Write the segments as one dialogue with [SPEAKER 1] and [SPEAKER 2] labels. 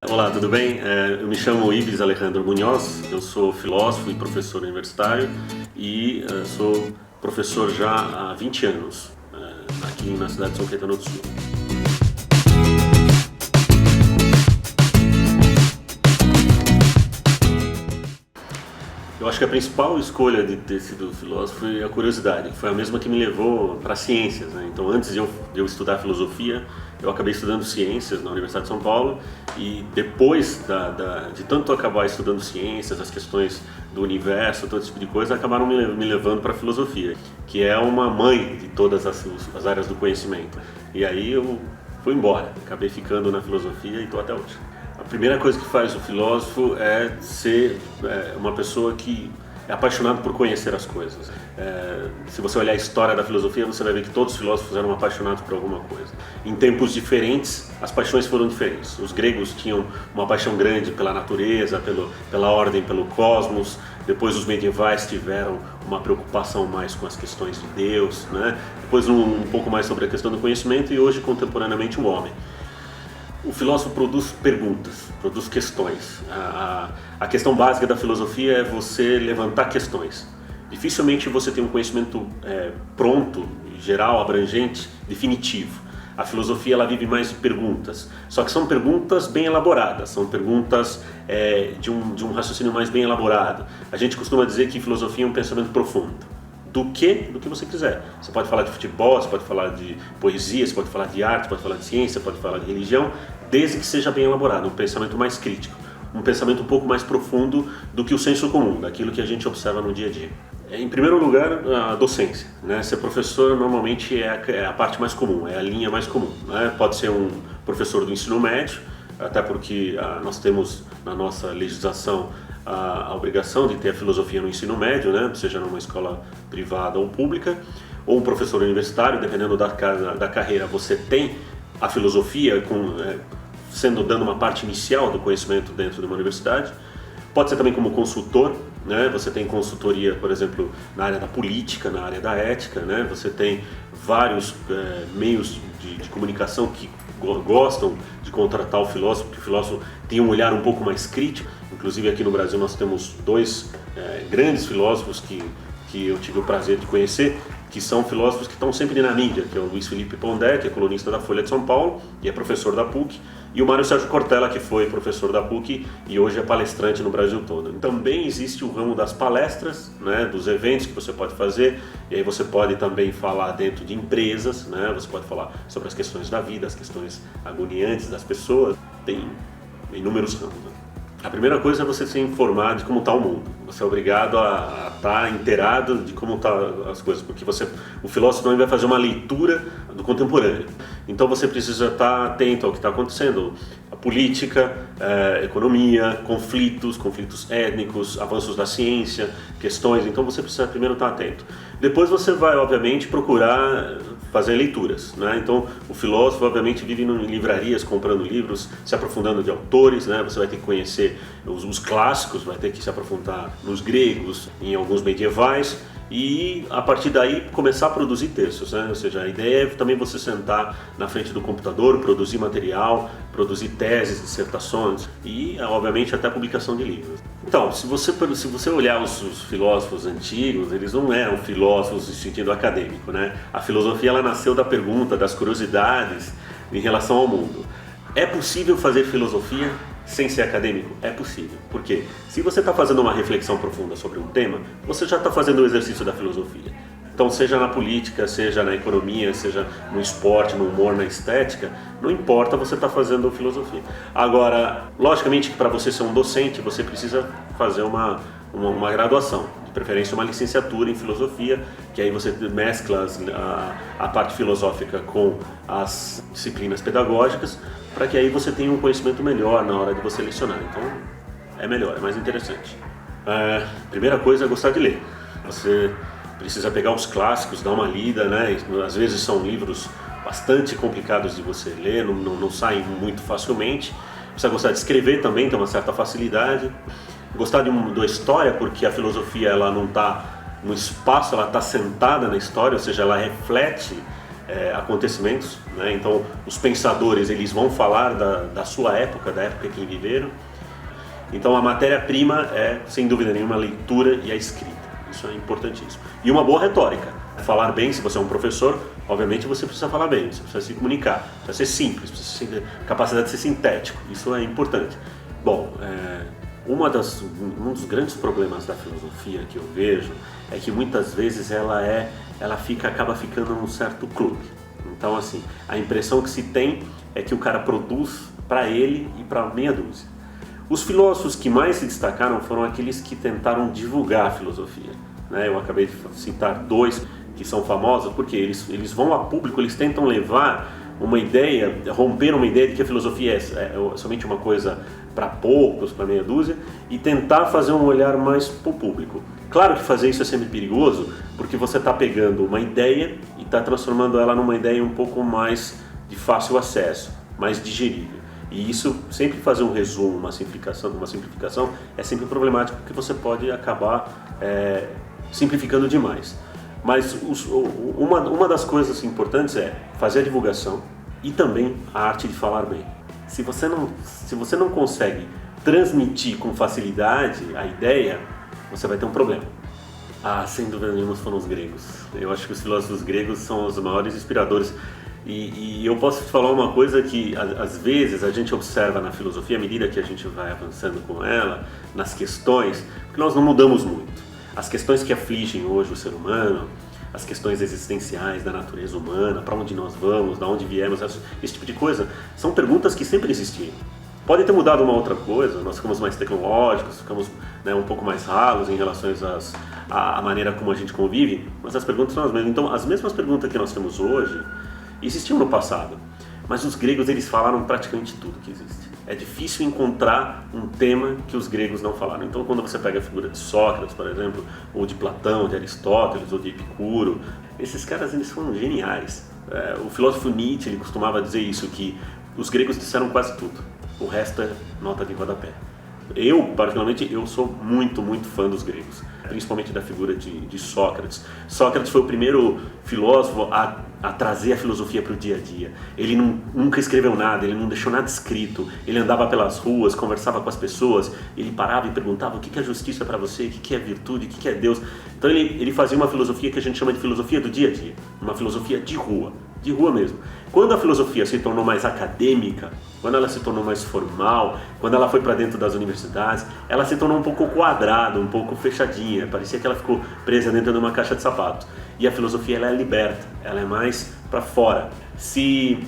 [SPEAKER 1] Olá, tudo bem? Eu me chamo Ives Alejandro Munhoz, eu sou filósofo e professor universitário e sou professor já há 20 anos aqui na cidade de São Caetano do Sul. Eu acho que a principal escolha de ter sido filósofo foi a curiosidade, que foi a mesma que me levou para ciências, né? Então, antes de eu estudar filosofia, eu acabei estudando ciências na Universidade de São Paulo e depois de tanto acabar estudando ciências, as questões do universo, todo esse tipo de coisa, acabaram me levando para a filosofia, que é uma mãe de todas as áreas do conhecimento. E aí eu fui embora, acabei ficando na filosofia e estou até hoje. A primeira coisa que faz o filósofo é ser uma pessoa que é apaixonado por conhecer as coisas. Se você olhar a história da filosofia, você vai ver que todos os filósofos eram apaixonados por alguma coisa. Em tempos diferentes, as paixões foram diferentes. Os gregos tinham uma paixão grande pela natureza, pela ordem, pelo cosmos. Depois os medievais tiveram uma preocupação mais com as questões de Deus, né? Depois um pouco mais sobre a questão do conhecimento e hoje, contemporaneamente, o homem. O filósofo produz perguntas, produz questões. A questão básica da filosofia é você levantar questões. Dificilmente você tem um conhecimento pronto, geral, abrangente, definitivo. A filosofia ela vive mais de perguntas, só que são perguntas bem elaboradas, são perguntas de um raciocínio mais bem elaborado. A gente costuma dizer que filosofia é um pensamento profundo. Do que você quiser. Você pode falar de futebol, você pode falar de poesia, você pode falar de arte, pode falar de ciência, pode falar de religião, desde que seja bem elaborado, um pensamento mais crítico, um pensamento um pouco mais profundo do que o senso comum, daquilo que a gente observa no dia a dia. Em primeiro lugar, a docência, né? Ser professor normalmente é a parte mais comum, é a linha mais comum, né? Pode ser um professor do ensino médio, até porque nós temos na nossa legislação a obrigação de ter a filosofia no ensino médio, né? Seja numa escola privada ou pública, ou um professor universitário, dependendo da carreira, você tem a filosofia dando uma parte inicial do conhecimento dentro de uma universidade. Pode ser também como consultor, né? Você tem consultoria, por exemplo, na área da política, na área da ética, né? Você tem vários meios de comunicação que gostam de contratar o filósofo, porque o filósofo tem um olhar um pouco mais crítico. Inclusive aqui no Brasil nós temos dois grandes filósofos que eu tive o prazer de conhecer, que são filósofos que estão sempre na mídia, que é o Luiz Felipe Pondé, que é colunista da Folha de São Paulo e é professor da PUC, e o Mário Sérgio Cortella, que foi professor da PUC e hoje é palestrante no Brasil todo. Também existe o ramo das palestras, né, dos eventos que você pode fazer, e aí você pode também falar dentro de empresas, né, você pode falar sobre as questões da vida, as questões agoniantes das pessoas, tem inúmeros ramos, né? A primeira coisa é você se informar de como está o mundo. Você é obrigado a estar inteirado de como estão as coisas, porque o filósofo não vai fazer uma leitura do contemporâneo. Então você precisa estar atento ao que está acontecendo. A política, economia, conflitos étnicos, avanços da ciência, questões. Então você precisa primeiro estar atento. Depois você vai, obviamente, procurar fazer leituras, né? Então o filósofo obviamente vive em livrarias comprando livros, se aprofundando de autores, né? Você vai ter que conhecer os clássicos, vai ter que se aprofundar nos gregos, em alguns medievais e a partir daí começar a produzir textos, né? Ou seja, a ideia é também você sentar na frente do computador, produzir material, produzir teses, dissertações e obviamente até a publicação de livros. Então, se você olhar os filósofos antigos, eles não eram filósofos no sentido acadêmico, né? A filosofia ela nasceu da pergunta, das curiosidades em relação ao mundo. É possível fazer filosofia sem ser acadêmico? É possível. Por quê? Se você está fazendo uma reflexão profunda sobre um tema, você já está fazendo o exercício da filosofia. Então, seja na política, seja na economia, seja no esporte, no humor, na estética, não importa, você está fazendo filosofia. Agora, logicamente que para você ser um docente, você precisa fazer uma graduação, de preferência uma licenciatura em filosofia, que aí você mescla a parte filosófica com as disciplinas pedagógicas, para que aí você tenha um conhecimento melhor na hora de você lecionar. Então, é melhor, é mais interessante. Primeira coisa é gostar de ler. Você precisa pegar os clássicos, dar uma lida, né? Às vezes são livros bastante complicados de você ler, não saem muito facilmente. Precisa gostar de escrever também, tem uma certa facilidade. Gostar da história, porque a filosofia ela não está no espaço, ela está sentada na história, ou seja, ela reflete acontecimentos, né? Então os pensadores eles vão falar da sua época, da época que viveram. Então a matéria-prima é, sem dúvida nenhuma, a leitura e a escrita. Isso é importantíssimo. E uma boa retórica. Falar bem, se você é um professor, obviamente você precisa falar bem, você precisa se comunicar, precisa ser simples, precisa ter capacidade de ser sintético. Isso é importante. Bom, um dos grandes problemas da filosofia que eu vejo é que muitas vezes acaba ficando num certo clube. Então, assim, a impressão que se tem é que o cara produz para ele e para meia dúzia. Os filósofos que mais se destacaram foram aqueles que tentaram divulgar a filosofia, né? Eu acabei de citar dois que são famosos porque eles vão a público, eles tentam levar uma ideia, romper uma ideia de que a filosofia é somente uma coisa para poucos, para meia dúzia, e tentar fazer um olhar mais para o público. Claro que fazer isso é sempre perigoso, porque você está pegando uma ideia e está transformando ela numa ideia um pouco mais de fácil acesso, mais digerível. E isso, sempre fazer um resumo, uma simplificação é sempre problemático, porque você pode acabar simplificando demais. Mas uma das coisas importantes é fazer a divulgação e também a arte de falar bem. Se você não consegue transmitir com facilidade a ideia, você vai ter um problema. Sem dúvida nenhuma foram os gregos. Eu acho que os filósofos gregos são os maiores inspiradores. E eu posso te falar uma coisa que às vezes a gente observa na filosofia, à medida que a gente vai avançando com ela, nas questões, porque nós não mudamos muito. As questões que afligem hoje o ser humano, as questões existenciais da natureza humana, para onde nós vamos, de onde viemos, esse tipo de coisa, são perguntas que sempre existiram. Pode ter mudado uma outra coisa, nós ficamos mais tecnológicos, ficamos um pouco mais ralos em relação à maneira como a gente convive, mas as perguntas são as mesmas. Então, as mesmas perguntas que nós temos hoje existiam no passado, mas os gregos eles falaram praticamente tudo que existe. É difícil encontrar um tema que os gregos não falaram. Então, quando você pega a figura de Sócrates, por exemplo, ou de Platão, de Aristóteles, ou de Epicuro, esses caras eles foram geniais. O filósofo Nietzsche ele costumava dizer isso, que os gregos disseram quase tudo, o resto é nota de rodapé. Eu, particularmente, sou muito, muito fã dos gregos, principalmente da figura de Sócrates. Sócrates foi o primeiro filósofo a trazer a filosofia para o dia a dia. Ele nunca escreveu nada, ele não deixou nada escrito. Ele andava pelas ruas, conversava com as pessoas, ele parava e perguntava o que é justiça para você, o que é virtude, o que é Deus. Então ele fazia uma filosofia que a gente chama de filosofia do dia a dia, uma filosofia de rua mesmo. Quando a filosofia se tornou mais acadêmica, quando ela se tornou mais formal, quando ela foi para dentro das universidades, ela se tornou um pouco quadrada, um pouco fechadinha, parecia que ela ficou presa dentro de uma caixa de sapatos. E a filosofia ela é liberta, ela é mais para fora. Se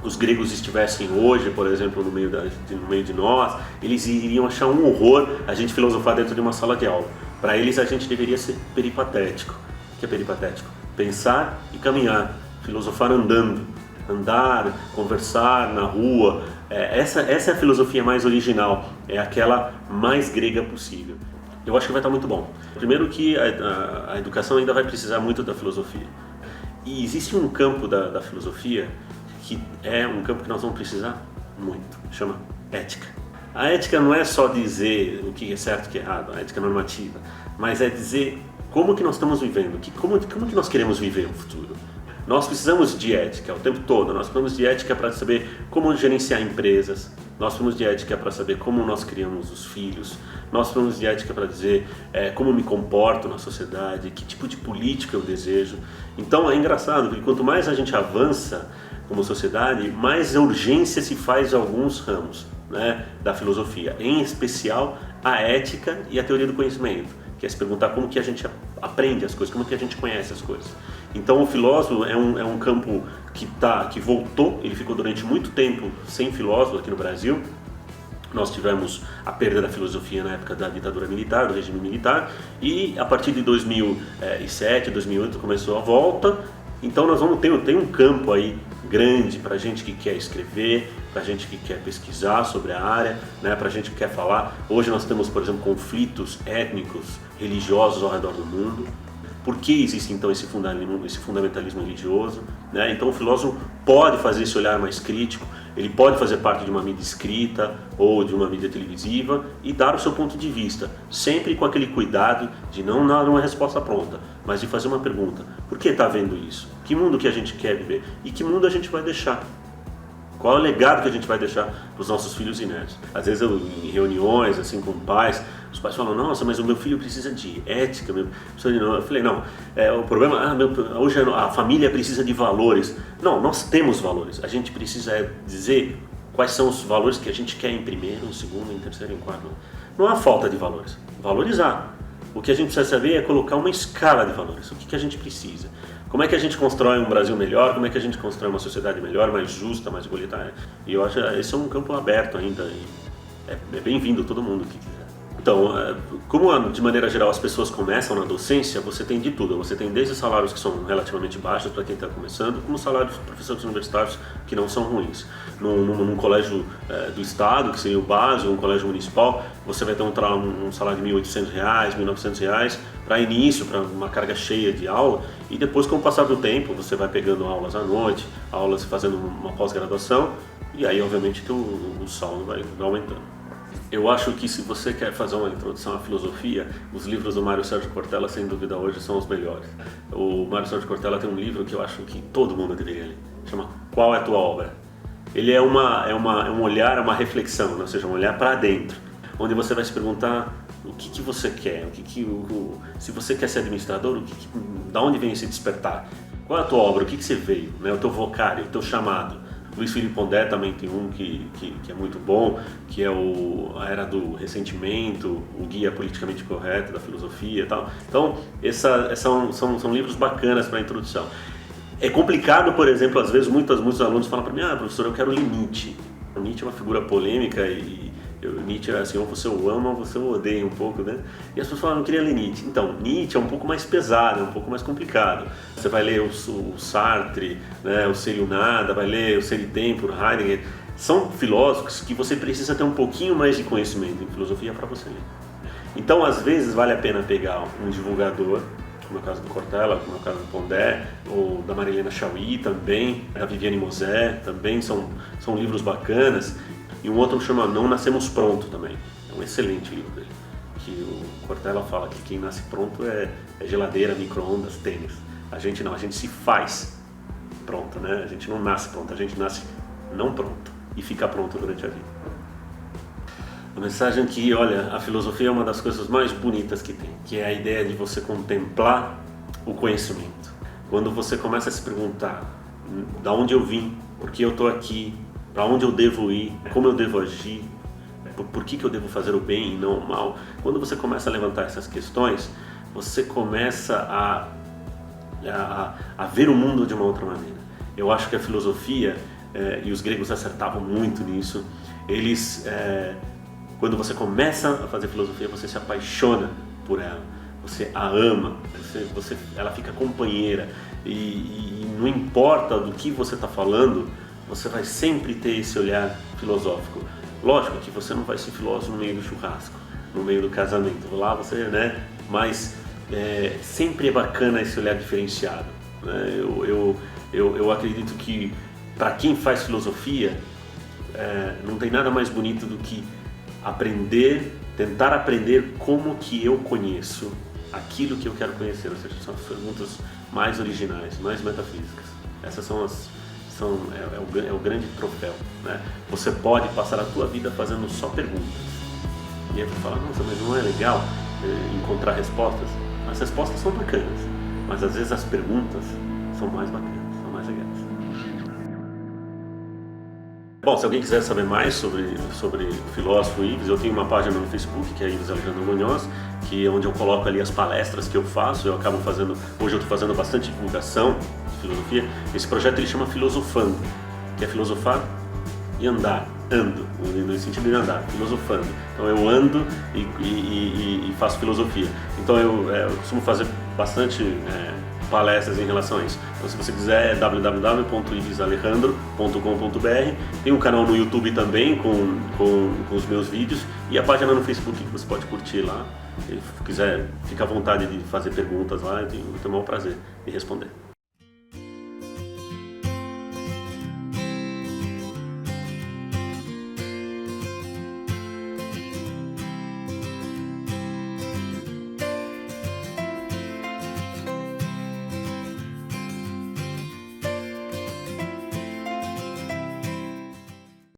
[SPEAKER 1] os gregos estivessem hoje, por exemplo, no meio de nós, eles iriam achar um horror a gente filosofar dentro de uma sala de aula. Para eles a gente deveria ser peripatético. O que é peripatético? Pensar e caminhar. Filosofar andando, andar, conversar na rua, essa é a filosofia mais original, é aquela mais grega possível. Eu acho que vai estar muito bom. Primeiro que a educação ainda vai precisar muito da filosofia. E existe um campo da filosofia que é um campo que nós vamos precisar muito, chama ética. A ética não é só dizer o que é certo e o que é errado, a ética normativa, mas é dizer como que nós estamos vivendo, como que nós queremos viver o futuro. Nós precisamos de ética o tempo todo, nós precisamos de ética para saber como gerenciar empresas, nós precisamos de ética para saber como nós criamos os filhos, nós precisamos de ética para dizer como me comporto na sociedade, que tipo de política eu desejo. Então é engraçado, porque quanto mais a gente avança como sociedade, mais urgência se faz em alguns ramos, né, da filosofia, em especial a ética e a teoria do conhecimento, que é se perguntar como que a gente aprende as coisas, como que a gente conhece as coisas. Então o filósofo é um campo que voltou, ele ficou durante muito tempo sem filósofo aqui no Brasil. Nós tivemos a perda da filosofia na época da ditadura militar, do regime militar, e a partir de 2007, 2008 começou a volta. Então nós vamos ter um campo aí grande para gente que quer escrever, para gente que quer pesquisar sobre a área, né, para gente que quer falar. Hoje nós temos, por exemplo, conflitos étnicos, religiosos ao redor do mundo. Por que existe então esse fundamentalismo religioso? Né? Então o filósofo pode fazer esse olhar mais crítico, Ele pode fazer parte de uma mídia escrita ou de uma mídia televisiva e dar o seu ponto de vista, sempre com aquele cuidado de não dar uma resposta pronta, mas de fazer uma pergunta: por que está vendo isso? Que mundo que a gente quer viver? E que mundo a gente vai deixar? Qual é o legado que a gente vai deixar para os nossos filhos e netos? Às vezes em reuniões assim com pais, os pais falam: nossa, mas o meu filho precisa de ética. Eu falei: não, o problema hoje a família precisa de valores. Não, nós temos valores. A gente precisa dizer quais são os valores que a gente quer em primeiro, em segundo, em terceiro, em quarto. Não há falta de valores. Valorizar. O que a gente precisa saber é colocar uma escala de valores. O que a gente precisa? Como é que a gente constrói um Brasil melhor? Como é que a gente constrói uma sociedade melhor, mais justa, mais igualitária? E eu acho que esse é um campo aberto ainda. E é bem-vindo todo mundo que quiser. Então, como de maneira geral as pessoas começam na docência, você tem de tudo. Você tem desde salários que são relativamente baixos para quem está começando, como salários de professores universitários que não são ruins. Num colégio do estado, que seria o básico, um colégio municipal, você vai ter um salário de R$1.800, R$1.900 para início, para uma carga cheia de aula, e depois, com o passar do tempo, você vai pegando aulas à noite, aulas fazendo uma pós-graduação, e aí, obviamente, o saldo vai aumentando. Eu acho que se você quer fazer uma introdução à filosofia, os livros do Mário Sérgio Cortella, sem dúvida, hoje são os melhores. O Mário Sérgio Cortella tem um livro que eu acho que todo mundo deveria ler, chama Qual é a Tua Obra? Ele é um olhar, uma reflexão, né? Ou seja, um olhar para dentro, onde você vai se perguntar o que você quer, se você quer ser administrador, da onde vem esse despertar? Qual é a tua obra? O que você veio? Né? O teu vocário, o teu chamado. Luiz Felipe Pondé também tem um que é muito bom, que é a Era do Ressentimento, o Guia Politicamente Correto da Filosofia e tal. Então, são livros bacanas para a introdução. É complicado, por exemplo, às vezes muitos alunos falam para mim: professor, eu quero ler Nietzsche. O Nietzsche é uma figura polêmica e Nietzsche é assim, ou você o ama ou você o odeia um pouco, né? E as pessoas falam: eu queria ler Nietzsche. Então, Nietzsche é um pouco mais pesado, é um pouco mais complicado. Você vai ler o Sartre, né, o Ser e o Nada, vai ler o Ser e Tempo, o Heidegger. São filósofos que você precisa ter um pouquinho mais de conhecimento em filosofia para você ler. Então, às vezes, vale a pena pegar um divulgador, como é o caso do Cortella, como é o caso do Pondé, ou da Marilena Chauí também, da Viviane Mosé, também são livros bacanas. E um outro chama Não Nascemos Pronto também, é um excelente livro dele, que o Cortella fala que quem nasce pronto é geladeira, micro-ondas, tênis. A gente não, a gente se faz pronto, né? A gente não nasce pronto, a gente nasce não pronto e fica pronto durante a vida. A mensagem que, olha, a filosofia é uma das coisas mais bonitas que tem, que é a ideia de você contemplar o conhecimento. Quando você começa a se perguntar: da onde eu vim, por que eu estou aqui, para onde eu devo ir, como eu devo agir, por que eu devo fazer o bem e não o mal. Quando você começa a levantar essas questões, você começa a ver o mundo de uma outra maneira. Eu acho que a filosofia, e os gregos acertavam muito nisso, quando você começa a fazer filosofia, você se apaixona por ela, você a ama, ela fica companheira, e não importa do que você está falando, você vai sempre ter esse olhar filosófico. Lógico que você não vai ser filósofo no meio do churrasco, no meio do casamento. Lá você, né? Mas sempre é bacana esse olhar diferenciado. Né? Eu acredito que para quem faz filosofia, não tem nada mais bonito do que tentar aprender como que eu conheço aquilo que eu quero conhecer. Ou seja, são as perguntas mais originais, mais metafísicas. Essas são é o grande troféu, né? Você pode passar a tua vida fazendo só perguntas. E aí tu fala: nossa, mas não é legal encontrar respostas? As respostas são bacanas, mas às vezes as perguntas são mais bacanas, são mais legais. Bom, se alguém quiser saber mais sobre o filósofo Yves, eu tenho uma página no Facebook, que é Yves Alejandro Munhoz, que é onde eu coloco ali as palestras que eu faço. Hoje eu estou fazendo bastante divulgação de filosofia. Esse projeto ele chama Filosofando, que é filosofar e andar, no sentido de andar, filosofando. Então eu ando e faço filosofia. Então eu costumo fazer bastante palestras em relação a isso. Então, se você quiser, é www.ivesalejandro.com.br. Tem um canal no YouTube também com os meus vídeos e a página no Facebook que você pode curtir lá. Se quiser, fica à vontade de fazer perguntas lá, eu tenho o maior prazer em responder.